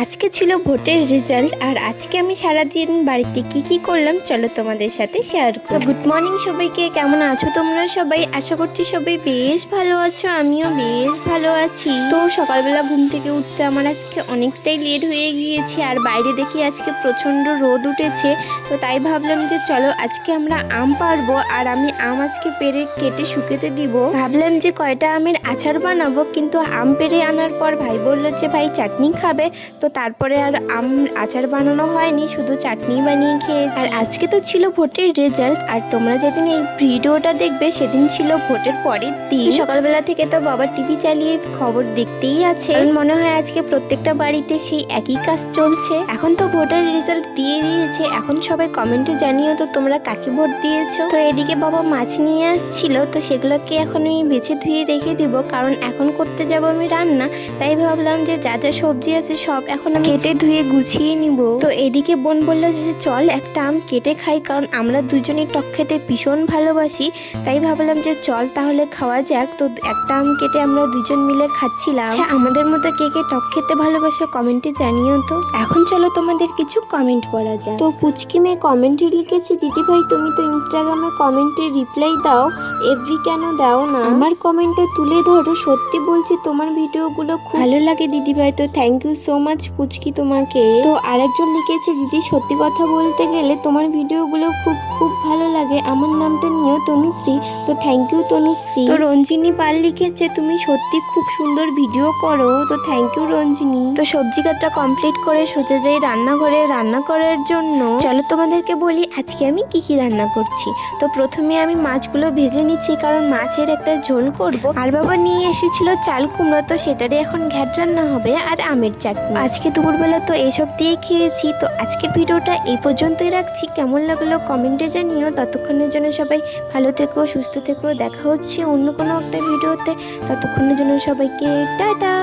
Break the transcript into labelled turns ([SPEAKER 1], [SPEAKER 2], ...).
[SPEAKER 1] আজকে ছিল ভোটের রেজাল্ট আর আজকে আমি সারাদিন বাড়িতে কি করলাম চলো তোমাদের সাথে শেয়ার করি। গুড মর্নিং সবাইকে, কেমন আছো তোমরা সবাই? আশা করছি সবাই বেশ ভালো আছো, আমিও বেশ ভালো আছি। তো সকালবেলা ঘুম থেকে উঠতে আমার আজকে অনেকটাই লেট হয়ে গিয়েছে আর বাইরে দেখি আজকে প্রচণ্ড রোদ উঠেছে। তো তাই ভাবলাম যে চলো আজকে আমরা আম পারবো আর আমি আম আজকে পেরে কেটে শুকাতে দিব। ভাবলাম যে কয়টা আমের আচার বানাবো, কিন্তু আম পেরে আনার পর ভাই বললো যে ভাই চাটনি খাবে, তো তারপরে আর আম আচার বানানো হয়নি, শুধু চাটনি বানিয়ে খেয়েছি। আর আজকে তো ছিল ভোটের রেজাল্ট, আর তোমরা যেদিন এই ভিডিওটা দেখবে সেদিন ছিল ভোটের পরের দিন। সকালবেলা থেকে তো বাবা টিভি চালিয়ে খবর দেখতেই আছে, মনে হয় আজকে প্রত্যেকটা বাড়িতে সেই একই কাজ চলছে। এখন তো ভোটের রেজাল্ট দিয়ে দিয়েছে, এখন সবাই কমেন্টে জানিও তো তোমরা কাকে ভোট দিয়েছো। তো এদিকে বাবা মাছ নিয়ে আসছিল, তো সেগুলোকে এখন আমি বেছে ধুয়ে রেখে দিব, কারণ এখন করতে যাব আমি রান্না। তাই ভাবলাম যে যা যা সবজি আছে সব এখন আমি কেটে ধুয়ে গুছিয়ে নিব। তো এদিকে বোন বললো যে চল একটা আম কেটে খাই, কারণ আমরা দুজনেই টক খেতে ভীষণ ভালোবাসি। তাই ভাবলাম যে চল তাহলে খাওয়া যাক। তো একটা আম কেটে আমরা দুজন মিলে খাচ্ছিলাম। আচ্ছা, আমাদের মতো কে কে টক খেতে ভালোবাসো কমেন্টে জানিও তো। এখন চলো তোমাদের কিছু কমেন্ট পড়া যাক। তো পুচকি মেয়ে কমেন্টে লিখেছে, দিদি ভাই তুমি তো ইনস্টাগ্রামে কমেন্টে রিপ্লাই দাও, এভরি কেন দাও না? আমার কমেন্টে তুলে ধরো, সত্যি বলছি তোমার ভিডিওগুলো খুব ভালো লাগে দিদি ভাই। তো থ্যাংক ইউ সো মাচ পুচকি তোমাকে। তো আরেকজন লিখেছে, দিদি সত্যি কথা বলতে গেলে তোমার ভিডিওগুলো খুব খুব ভালো লাগে, আমার নামটা নিয়েও তনুশ্রী। তো থ্যাংক ইউ তনুশ্রী। তো রঞ্জিনী পাল লিখেছে, তুমি সত্যি খুব সুন্দর ভিডিও করো। তো থ্যাংক ইউ রঞ্জিনী। তো সবজি কাটা কমপ্লিট করে সোজা যাই রান্নাঘরে রান্না করার জন্য। চলো তোমাদেরকে বলি আজকে আমি কি রান্না করছি। তো প্রথমে আমি মাছগুলো ভেজে নিচ্ছি, কারণ মাছের একটা ঝোল করব। আর বাবা নিয়ে এসেছিল চাল কুমড়ো, তো সেটারই এখন ঘ্যাট রান্না হবে আর আমের চাটনি। আজকে দুপুরবেলা তো এসব দিয়ে খেয়েছি। তো আজকের ভিডিওটা এই পর্যন্তই রাখছি, কেমন লাগলো কমেন্টে জানিও। ততক্ষণের জন্য সবাই ভালো থেকো, সুস্থ থেকো, দেখা হচ্ছে অন্য কোনো একটা ভিডিওতে। ততক্ষণের জন্য সবাইকে টাটা।